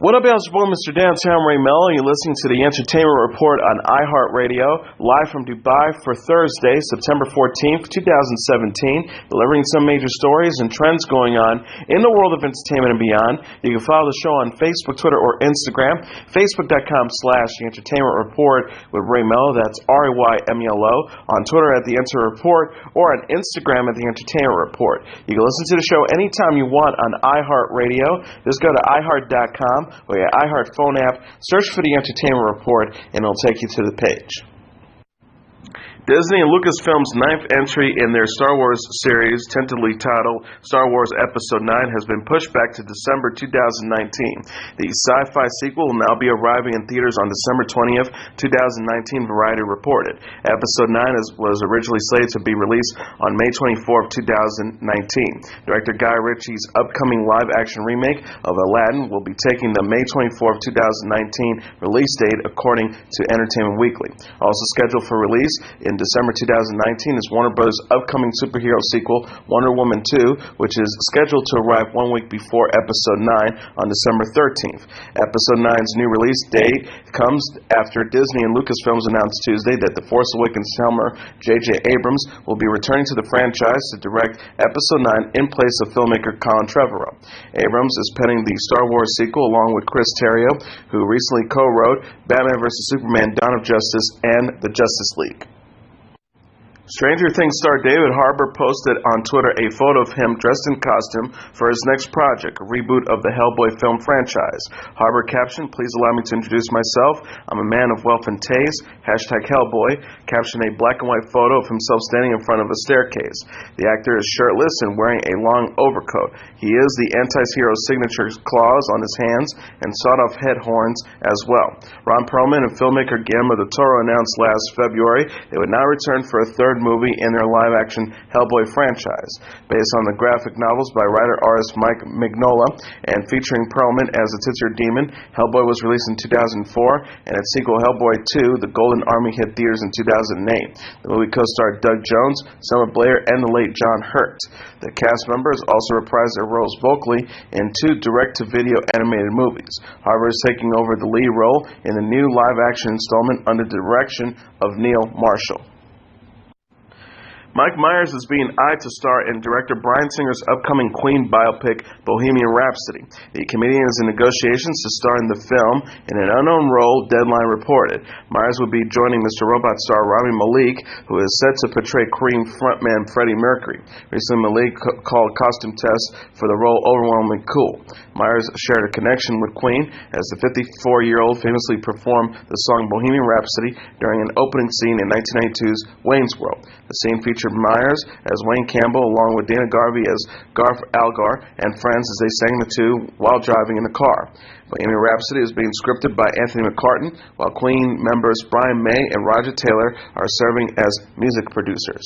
What up, y'all? It's your boy, Mr. Downtown Ray Melo. You're listening to the Entertainment Report on iHeartRadio, live from Dubai for Thursday, September 14th, 2017, delivering some major stories and trends going on in the world of entertainment and beyond. You can follow the show on Facebook, Twitter, or Instagram, facebook.com/The Entertainment Report with Ray Melo, that's RAYMELO, on Twitter at The Enter Report, or on Instagram at The Entertainment Report. You can listen to the show anytime you want on iHeartRadio. Just go to iHeart.com or your iHeart phone app, search for The Entertainment Report, and it'll take you to the page. Disney and Lucasfilm's ninth entry in their Star Wars series, tentatively titled Star Wars Episode 9, has been pushed back to December 2019. The sci-fi sequel will now be arriving in theaters on December 20th, 2019, Variety reported. Episode 9 was originally slated to be released on May 24th, 2019. Director Guy Ritchie's upcoming live-action remake of Aladdin will be taking the May 24th, 2019 release date, according to Entertainment Weekly. Also scheduled for release in December 2019 is Warner Bros.' upcoming superhero sequel, Wonder Woman 2, which is scheduled to arrive 1 week before Episode 9 on December 13th. Episode 9's new release date comes after Disney and Lucasfilms announced Tuesday that The Force Awakens helmer J.J. Abrams will be returning to the franchise to direct Episode 9 in place of filmmaker Colin Trevorrow. Abrams is penning the Star Wars sequel along with Chris Terrio, who recently co-wrote Batman vs. Superman: Dawn of Justice and The Justice League. Stranger Things star David Harbour posted on Twitter a photo of him dressed in costume for his next project, a reboot of the Hellboy film franchise. Harbour captioned, "Please allow me to introduce myself. I'm a man of wealth and taste. #Hellboy." Captioned a black and white photo of himself standing in front of a staircase. The actor is shirtless and wearing a long overcoat. He is the anti-hero's signature claws on his hands and sawed-off head horns as well. Ron Perlman and filmmaker Guillermo del Toro announced last February they would now return for a third movie in their live-action Hellboy franchise. Based on the graphic novels by writer-artist Mike Mignola and featuring Perlman as the titular demon, Hellboy was released in 2004, and its sequel Hellboy 2, The Golden Army, hit theaters in 2008. The movie co-starred Doug Jones, Selma Blair, and the late John Hurt. The cast members also reprised their roles vocally in 2 direct-to-video animated movies. Harbour is taking over the lead role in the new live-action installment under the direction of Neil Marshall. Mike Myers is being eyed to star in director Bryan Singer's upcoming Queen biopic, Bohemian Rhapsody. The comedian is in negotiations to star in the film in an unknown role, Deadline reported. Myers will be joining Mr. Robot star Rami Malek, who is set to portray Cream frontman Freddie Mercury. Recently, Malek called costume tests for the role overwhelmingly cool. Myers shared a connection with Queen, as the 54-year-old famously performed the song Bohemian Rhapsody during an opening scene in 1992's Wayne's World. The scene featured Myers as Wayne Campbell, along with Dana Garvey as Garth Algar and friends, as they sang the two while driving in the car. Bohemian Rhapsody is being scripted by Anthony McCartan, while Queen members Brian May and Roger Taylor are serving as music producers.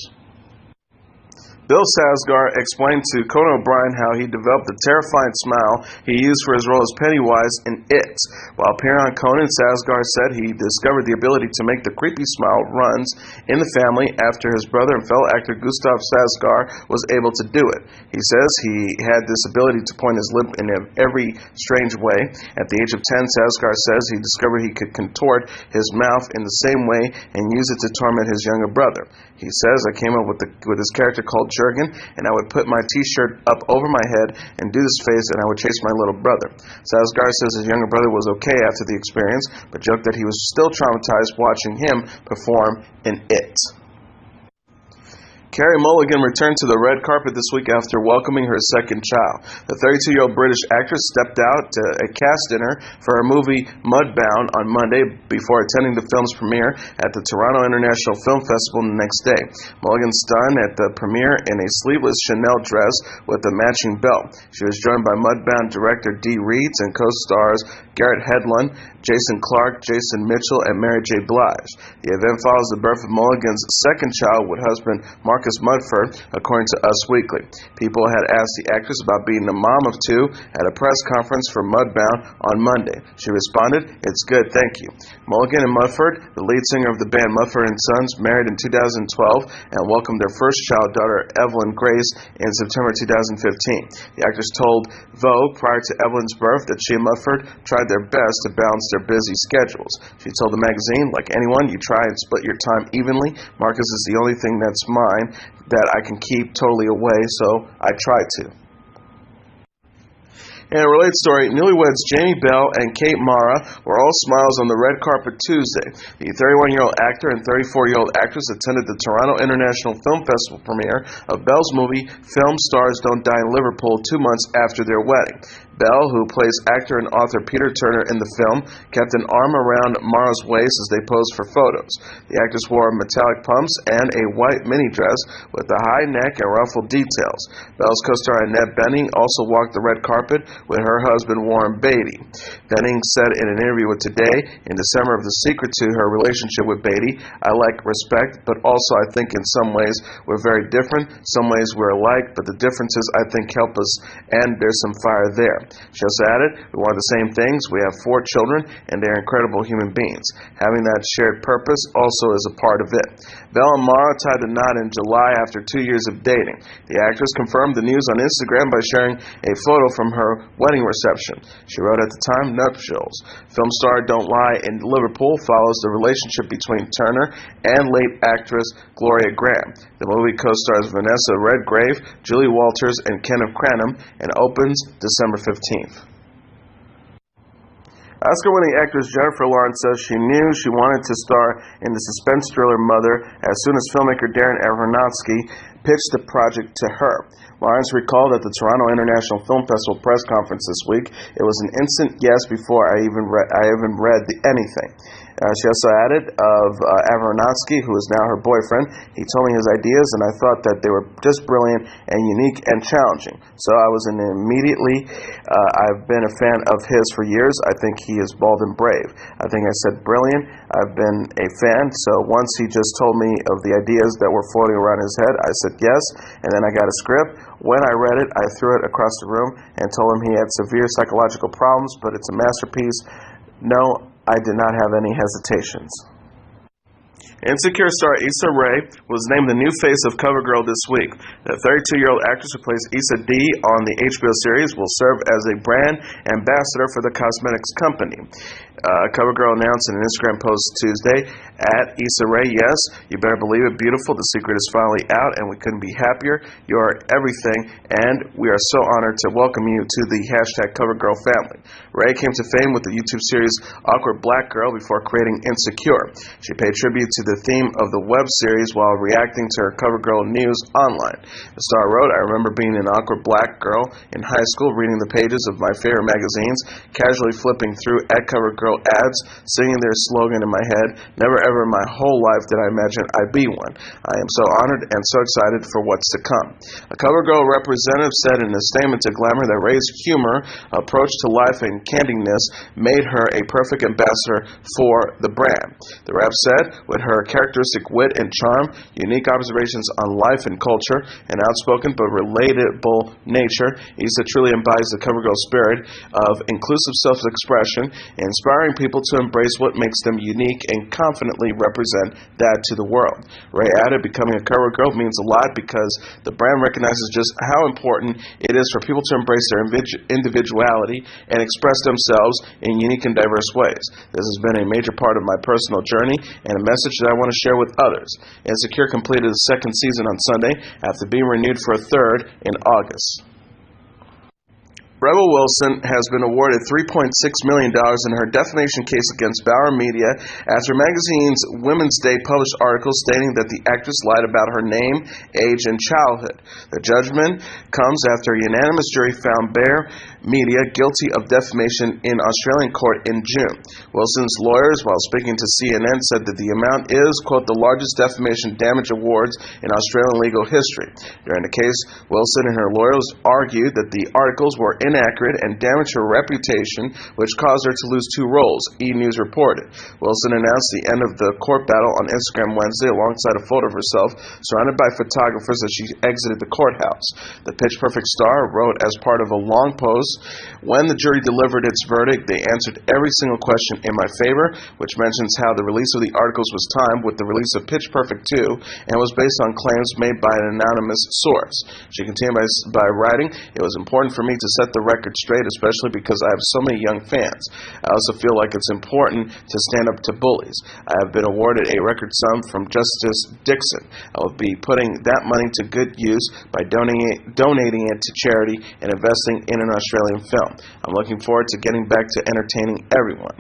Bill Skarsgard explained to Conan O'Brien how he developed the terrifying smile he used for his role as Pennywise in It. While appearing on Conan, Skarsgard said he discovered the ability to make the creepy smile runs in the family after his brother and fellow actor Gustav Skarsgård was able to do it. He says he had this ability to point his lip in every strange way. At the age of 10, Skarsgård says he discovered he could contort his mouth in the same way and use it to torment his younger brother. He says, "I came up with this character called Jurgen, and I would put my t-shirt up over my head and do this face, and I would chase my little brother." Skarsgård says his younger brother was okay after the experience, but joked that he was still traumatized watching him perform in It. Carey Mulligan returned to the red carpet this week after welcoming her second child. The 32-year-old British actress stepped out to a cast dinner for her movie Mudbound on Monday before attending the film's premiere at the Toronto International Film Festival the next day. Mulligan stunned at the premiere in a sleeveless Chanel dress with a matching belt. She was joined by Mudbound director Dee Reeds and co-stars Garrett Hedlund, Jason Clarke, Jason Mitchell, and Mary J. Blige. The event follows the birth of Mulligan's second child with husband Mark Marcus Mumford, according to Us Weekly. People had asked the actress about being a mom of two at a press conference for Mudbound on Monday. She responded, "It's good, thank you." Mulligan and Mumford, the lead singer of the band Mumford & Sons, married in 2012 and welcomed their first child, daughter Evelyn Grace, in September 2015. The actress told Vogue prior to Evelyn's birth that she and Mumford tried their best to balance their busy schedules. She told the magazine, "Like anyone, you try and split your time evenly. Marcus is the only thing that's mine that I can keep totally away, so I try to." In a related story, newlyweds Jamie Bell and Kate Mara were all smiles on the red carpet Tuesday. The 31-year-old actor and 34-year-old actress attended the Toronto International Film Festival premiere of Bell's movie Film Stars Don't Die in Liverpool 2 months after their wedding. Bell, who plays actor and author Peter Turner in the film, kept an arm around Mara's waist as they posed for photos. The actress wore metallic pumps and a white mini dress with a high neck and ruffled details. Bell's co-star Annette Bening also walked the red carpet with her husband Warren Beatty. Bening said in an interview with Today in December of the secret to her relationship with Beatty, "I like respect, but also I think in some ways we're very different, some ways we're alike, but the differences I think help us, and there's some fire there." She also added, "We want the same things, we have 4 children, and they're incredible human beings. Having that shared purpose also is a part of it." Bell and Mara tied the knot in July after 2 years of dating. The actress confirmed the news on Instagram by sharing a photo from her wedding reception. She wrote at the time, "Nuptials. Film star Don't Lie in Liverpool follows the relationship between Turner and late actress Gloria Graham. The movie co-stars Vanessa Redgrave, Julie Walters, and Kenneth Cranham, and opens December 15th. Oscar-winning actress Jennifer Lawrence says she knew she wanted to star in the suspense thriller Mother as soon as filmmaker Darren Aronofsky pitched the project to her. Lawrence recalled at the Toronto International Film Festival press conference this week, "It was an instant yes before I even read anything." She also added of Aronofsky, who is now her boyfriend, "He told me his ideas and I thought that they were just brilliant and unique and challenging. So I was immediately, I've been a fan of his for years. I think he is bold and brave. I think I said brilliant. I've been a fan. So once he just told me of the ideas that were floating around his head, I said yes, and then I got a script. When I read it, I threw it across the room and told him he had severe psychological problems, but it's a masterpiece. No, I did not have any hesitations." Insecure star Issa Rae was named the new face of CoverGirl this week. The 32-year-old actress who plays Issa D on the HBO series will serve as a brand ambassador for the cosmetics company. CoverGirl announced in an Instagram post Tuesday, at Issa Rae, "Yes, you better believe it, beautiful. The secret is finally out and we couldn't be happier. You are everything and we are so honored to welcome you to the #CoverGirl family." Rae came to fame with the YouTube series Awkward Black Girl before creating Insecure. She paid tribute to the theme of the web series while reacting to her CoverGirl news online. The star wrote, "I remember being an awkward black girl in high school, reading the pages of my favorite magazines, casually flipping through @CoverGirl ads, singing their slogan in my head. Never ever in my whole life did I imagine I'd be one. I am so honored and so excited for what's to come." A CoverGirl representative said in a statement to Glamour that Ray's humor, approach to life, and candidness made her a perfect ambassador for the brand. The rep said, "With her characteristic wit and charm, unique observations on life and culture, and outspoken but relatable nature, Issa truly embodies the CoverGirl spirit of inclusive self-expression, inspiring people to embrace what makes them unique and confidently represent that to the world." Ray added, "Becoming a CoverGirl means a lot because the brand recognizes just how important it is for people to embrace their individuality and express themselves in unique and diverse ways. This has been a major part of my personal journey and a message that I want to share with others." Insecure completed the 2nd season on Sunday after being renewed for a 3rd in August. Rebel Wilson has been awarded $3.6 million in her defamation case against Bauer Media after magazine's Women's Day published articles stating that the actress lied about her name, age, and childhood. The judgment comes after a unanimous jury found Bauer Media guilty of defamation in Australian court in June. Wilson's lawyers, while speaking to CNN, said that the amount is, quote, "the largest defamation damage awards in Australian legal history." During the case, Wilson and her lawyers argued that the articles were inaccurate and damaged her reputation, which caused her to lose 2 roles, E! News reported. Wilson announced the end of the court battle on Instagram Wednesday alongside a photo of herself surrounded by photographers as she exited the courthouse. The Pitch Perfect star wrote as part of a long post, "When the jury delivered its verdict, they answered every single question in my favor," which mentions how the release of the articles was timed with the release of Pitch Perfect 2 and was based on claims made by an anonymous source. She continued by writing, "It was important for me to set the record straight, especially because I have so many young fans. I also feel like it's important to stand up to bullies. I have been awarded a record sum from Justice Dixon. I will be putting that money to good use by donating it to charity and investing in an Australian film. I'm looking forward to getting back to entertaining everyone."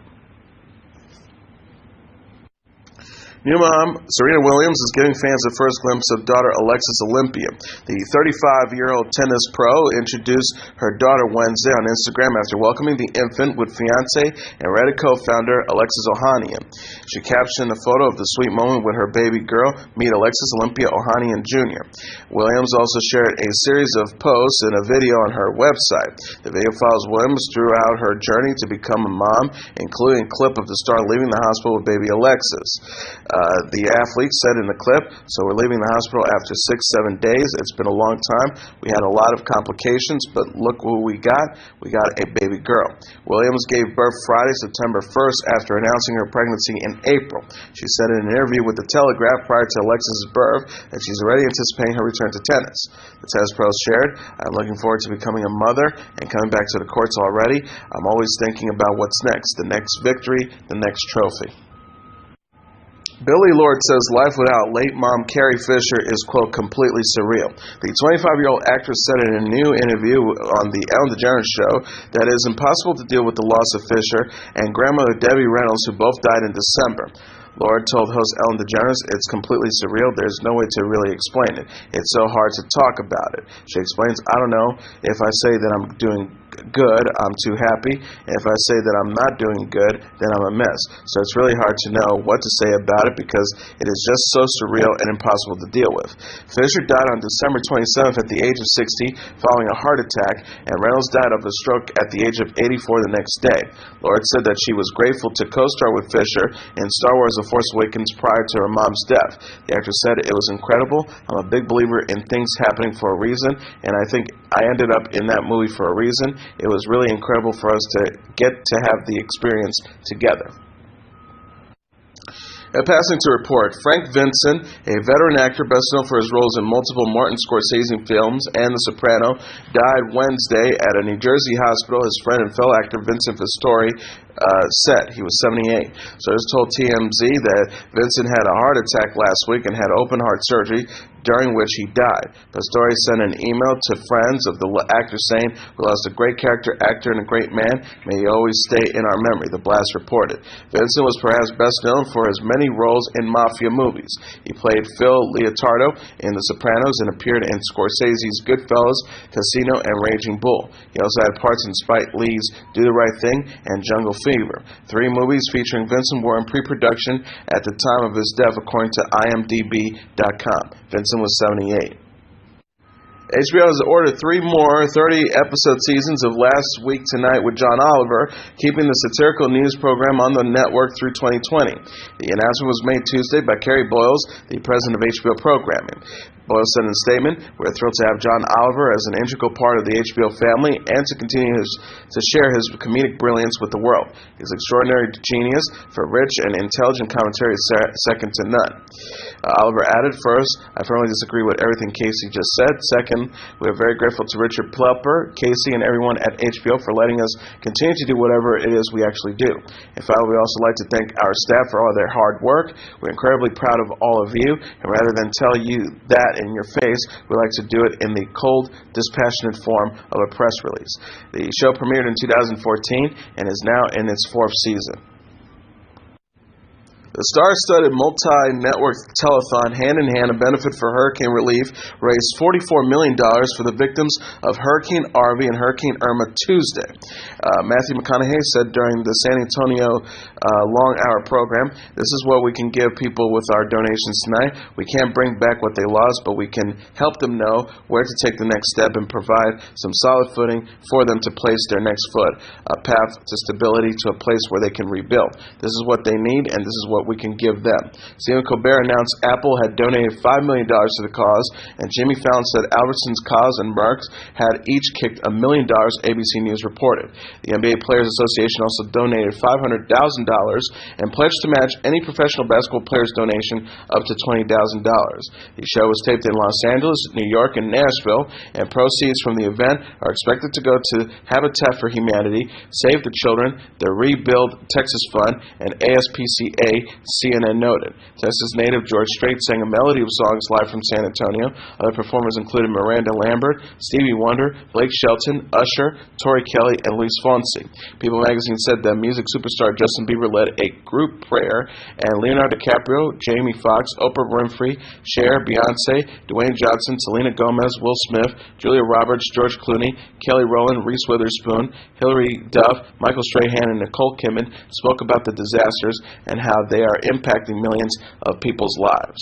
New mom Serena Williams is giving fans the first glimpse of daughter Alexis Olympia. The 35-year-old tennis pro introduced her daughter Wednesday on Instagram after welcoming the infant with fiancé and Reddit co-founder Alexis Ohanian. She captioned a photo of the sweet moment with her baby girl, meet Alexis Olympia Ohanian Jr. Williams also shared a series of posts and a video on her website. The video follows Williams throughout her journey to become a mom, including a clip of the star leaving the hospital with baby Alexis. The athlete said in the clip, "So we're leaving the hospital after 6-7 days. It's been a long time. We had a lot of complications, but look what we got. We got a baby girl." Williams gave birth Friday, September 1st, after announcing her pregnancy in April. She said in an interview with The Telegraph prior to Alexis' birth that she's already anticipating her return to tennis. The tennis pro shared, "I'm looking forward to becoming a mother and coming back to the courts already. I'm always thinking about what's next, the next victory, the next trophy." Billie Lourd says life without late mom Carrie Fisher is, quote, completely surreal. The 25-year-old actress said in a new interview on the Ellen DeGeneres show that it is impossible to deal with the loss of Fisher and grandmother Debbie Reynolds, who both died in December. Lourd told host Ellen DeGeneres, "It's completely surreal. There's no way to really explain it. It's so hard to talk about it." She explains, "I don't know if I say that I'm doing good, I'm too happy. And if I say that I'm not doing good, then I'm a mess. So it's really hard to know what to say about it because it is just so surreal and impossible to deal with." Fisher died on December 27th at the age of 60 following a heart attack, and Reynolds died of a stroke at the age of 84 the next day. Lourd said that she was grateful to co-star with Fisher in Star Wars The Force Awakens prior to her mom's death. The actress said, "It was incredible. I'm a big believer in things happening for a reason, and I think I ended up in that movie for a reason. It was really incredible for us to get to have the experience together." Passing to report, Frank Vincent, a veteran actor best known for his roles in multiple Martin Scorsese films and The Sopranos, died Wednesday at a New Jersey hospital. His friend and fellow actor Vincent Pastore said he was 78. Sources told TMZ that Vincent had a heart attack last week and had open heart surgery, during which he died. Pastore sent an email to friends of the actor saying, "We lost a great character actor and a great man. May he always stay in our memory," the blast reported. Vincent was perhaps best known for his many roles in mafia movies. He played Phil Leotardo in The Sopranos and appeared in Scorsese's Goodfellas, Casino, and Raging Bull. He also had parts in Spike Lee's Do the Right Thing and Jungle Fever. 3 movies featuring Vincent were in pre-production at the time of his death, according to IMDb.com. Vincent was 78. HBO has ordered 3 more 30-episode seasons of Last Week Tonight with John Oliver, keeping the satirical news program on the network through 2020. The announcement was made Tuesday by Kerry Boyles, the president of HBO Programming. Boyle said in a statement, "We're thrilled to have John Oliver as an integral part of the HBO family and to continue to share his comedic brilliance with the world. His extraordinary genius for rich and intelligent commentary is second to none." Oliver added, "First, I firmly disagree with everything Casey just said. Second, we are very grateful to Richard Plepper, Casey, and everyone at HBO for letting us continue to do whatever it is we actually do. And finally, we also like to thank our staff for all their hard work. We're incredibly proud of all of you, and rather than tell you that in your face, we like to do it in the cold, dispassionate form of a press release." The show premiered in 2014 and is now in its 4th season. The star-studded multi-network telethon Hand in Hand, a benefit for hurricane relief, raised $44 million for the victims of Hurricane Harvey and Hurricane Irma Tuesday. Matthew McConaughey said during the San Antonio long-hour program, "This is what we can give people with our donations tonight. We can't bring back what they lost, but we can help them know where to take the next step and provide some solid footing for them to place their next foot, a path to stability, to a place where they can rebuild. This is what they need, and this is what we can give them." Stephen Colbert announced Apple had donated $5 million to the cause, and Jimmy Fallon said Albertsons, Cause, and Merck's had each kicked $1 million, ABC News reported. The NBA Players Association also donated $500,000 and pledged to match any professional basketball player's donation up to $20,000. The show was taped in Los Angeles, New York, and Nashville, and proceeds from the event are expected to go to Habitat for Humanity, Save the Children, the Rebuild Texas Fund, and ASPCA, CNN noted. Texas native George Strait sang a melody of songs live from San Antonio. Other performers included Miranda Lambert, Stevie Wonder, Blake Shelton, Usher, Tori Kelly, and Luis Fonsi. People magazine said that music superstar Justin Bieber led a group prayer, and Leonardo DiCaprio, Jamie Foxx, Oprah Winfrey, Cher, Beyonce, Dwayne Johnson, Selena Gomez, Will Smith, Julia Roberts, George Clooney, Kelly Rowland, Reese Witherspoon, Hilary Duff, Michael Strahan, and Nicole Kidman spoke about the disasters and how they are impacting millions of people's lives.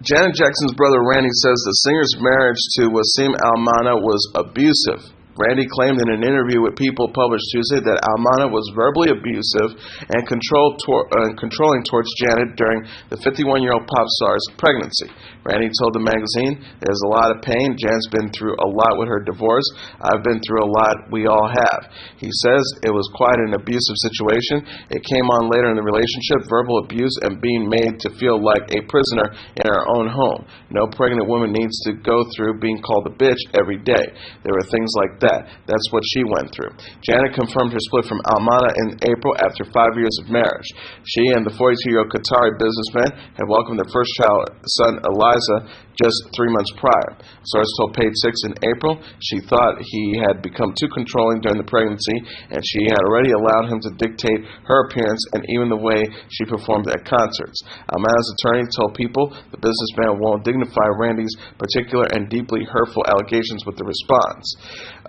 Janet Jackson's brother Randy says the singer's marriage to Wissam Al Mana was abusive. Randy claimed in an interview with People published Tuesday that Al Mana was verbally abusive and controlling towards Janet during the 51-year-old pop star's pregnancy. Randy told the magazine, "There's a lot of pain. Janet's been through a lot with her divorce. I've been through a lot. We all have." He says it was quite an abusive situation. It came on later in the relationship, verbal abuse and being made to feel like a prisoner in her own home. No pregnant woman needs to go through being called a bitch every day. There were things like that. That's what she went through. Janet confirmed her split from Al Mana in April after 5 years of marriage. She and the 42-year-old Qatari businessman had welcomed their first child, son Eliza, just 3 months prior. Sources told Page Six in April she thought he had become too controlling during the pregnancy, and she had already allowed him to dictate her appearance and even the way she performed at concerts. Al Mana's attorney told People the businessman won't dignify Randy's particular and deeply hurtful allegations with the response.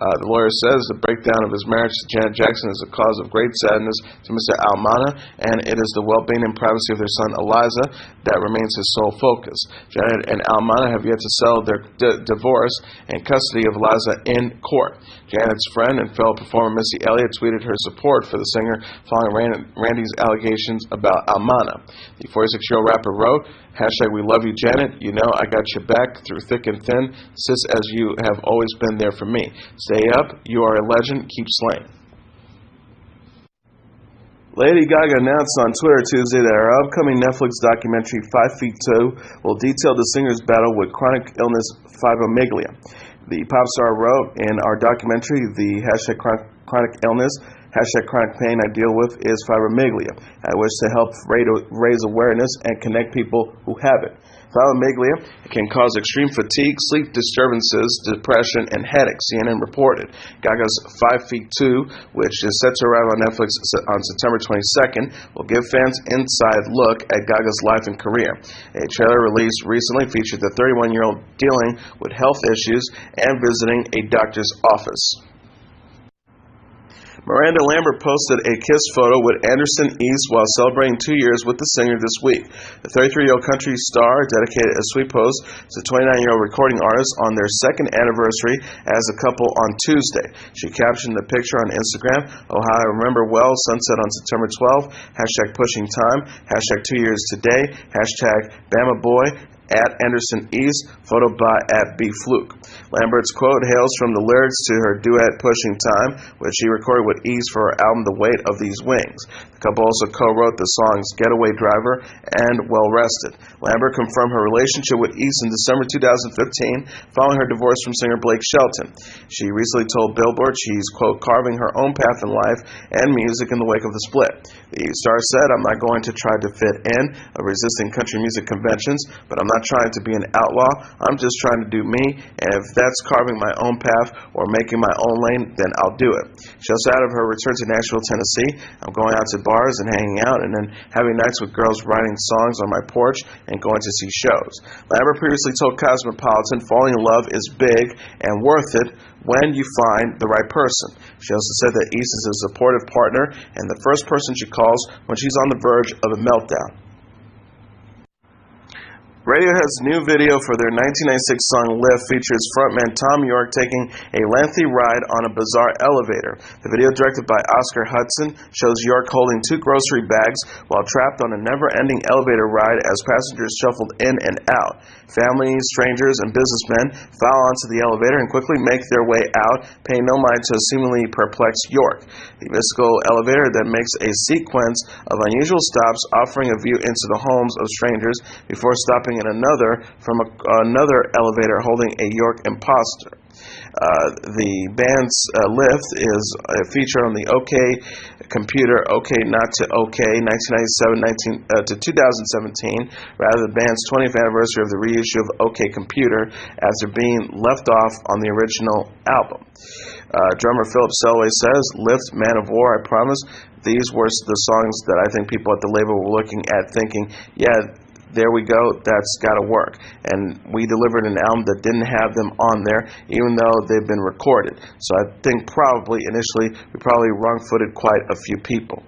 The lawyer says the breakdown of his marriage to Janet Jackson is a cause of great sadness to Mr. Al Mana, and it is the well-being and privacy of their son Eliza that remains his sole focus. Janet and Al Mana have yet to settle their divorce and custody of Eliza in court. Janet's friend and fellow performer Missy Elliott tweeted her support for the singer following Randy's allegations about Al Mana. The 46-year-old rapper wrote, "We love you, Janet. You know I got your back through thick and thin, sis, as you have always been there for me. Stay up. You are a legend. Keep slaying." Lady Gaga announced on Twitter Tuesday that her upcoming Netflix documentary 5 Feet 2 will detail the singer's battle with chronic illness fibromyalgia. The pop star wrote, "In our documentary, the chronic illness, chronic pain I deal with is fibromyalgia. I wish to help raise awareness and connect people who have it. Fibromyalgia can cause extreme fatigue, sleep disturbances, depression, and headaches," CNN reported. Gaga's 5 Feet 2, which is set to arrive on Netflix on September 22nd, will give fans an inside look at Gaga's life and career. A trailer released recently featured the 31-year-old dealing with health issues and visiting a doctor's office. Miranda Lambert posted a kiss photo with Anderson East while celebrating 2 years with the singer this week. The 33-year-old country star dedicated a sweet post to the 29-year-old recording artist on their second anniversary as a couple on Tuesday. She captioned the picture on Instagram, "Oh, how I remember well, sunset on September 12th, #pushing time, #2 years today, #Bama boy, @Anderson East, photo by @BFluke. Lambert's quote hails from the lyrics to her duet Pushing Time, which she recorded with Ease for her album The Weight of These Wings. The couple also co-wrote the songs Getaway Driver and Well Rested. Lambert confirmed her relationship with East in December 2015 following her divorce from singer Blake Shelton. She recently told Billboard she's, quote, carving her own path in life and music in the wake of the split. The star said, "I'm not going to try to fit in, resisting country music conventions, but I'm not trying to be an outlaw. I'm just trying to do me, and if that's carving my own path or making my own lane, then I'll do it. She also added of her return to Nashville, Tennessee. I'm going out to bars and hanging out, and then having nights with girls writing songs on my porch and going to see shows. Lambert previously told Cosmopolitan, falling in love is big and worth it when you find the right person. She also said that Issa is a supportive partner and the first person she calls when she's on the verge of a meltdown. Radiohead's new video for their 1996 song Lift features frontman Thom Yorke taking a lengthy ride on a bizarre elevator. The video, directed by Oscar Hudson, shows Yorke holding two grocery bags while trapped on a never-ending elevator ride as passengers shuffled in and out. Families, strangers, and businessmen file onto the elevator and quickly make their way out, paying no mind to a seemingly perplexed Yorke. The mystical elevator then makes a sequence of unusual stops, offering a view into the homes of strangers before stopping in another from another elevator holding a Yorke imposter. The band's Lift is featured on the OK Computer, OK Not to OK, 1997 to 2017, rather the band's 20th anniversary of the reissue of OK Computer after being left off on the original album. Drummer Philip Selway says, Lift, Man of War, I promise. These were the songs that I think people at the label were looking at thinking, yeah, there we go, that's got to work. And we delivered an album that didn't have them on there, even though they've been recorded. So I think probably initially we probably wrong-footed quite a few people.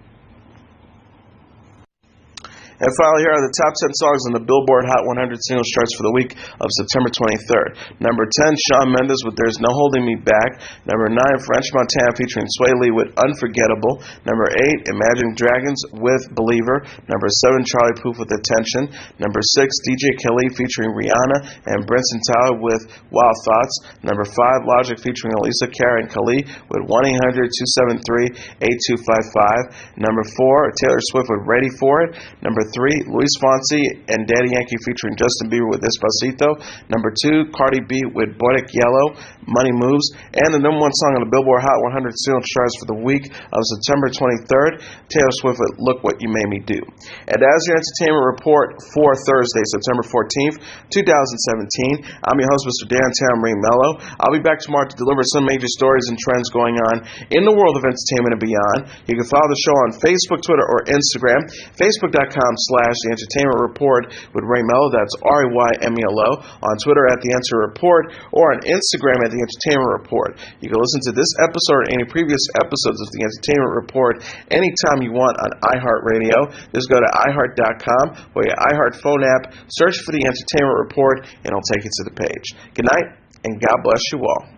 And finally, here are the top 10 songs on the Billboard Hot 100 singles charts for the week of September 23rd. Number 10, Shawn Mendes with There's No Holding Me Back. Number 9, French Montana featuring Sway Lee with Unforgettable. Number 8, Imagine Dragons with Believer. Number 7, Charlie Puth with Attention. Number 6, DJ Khaled featuring Rihanna and Bryson Tiller with Wild Thoughts. Number 5, Logic featuring Alicia Cara and Khalid with 1-800-273-8255. Number 4, Taylor Swift with Ready For It. Number 3, Luis Fonsi and Daddy Yankee featuring Justin Bieber with Despacito. Number 2, Cardi B with Bodak Yellow, Money Moves. And the number 1 song on the Billboard Hot 100 singles charts for the week of September 23rd, Taylor Swift with Look What You Made Me Do. And as your entertainment report for Thursday, September 14th, 2017, I'm your host, Mr. Downtown Ring Melo. I'll be back tomorrow to deliver some major stories and trends going on in the world of entertainment and beyond. You can follow the show on Facebook, Twitter, or Instagram. Facebook.com/The Entertainment Report with Ray Melo, that's RAYMELO, on Twitter at The Enter Report, or on Instagram at The Entertainment Report. You can listen to this episode or any previous episodes of The Entertainment Report anytime you want on iHeartRadio. Just go to iHeart.com or your iHeart phone app, search for The Entertainment Report, and it'll take you to the page. Good night, and God bless you all.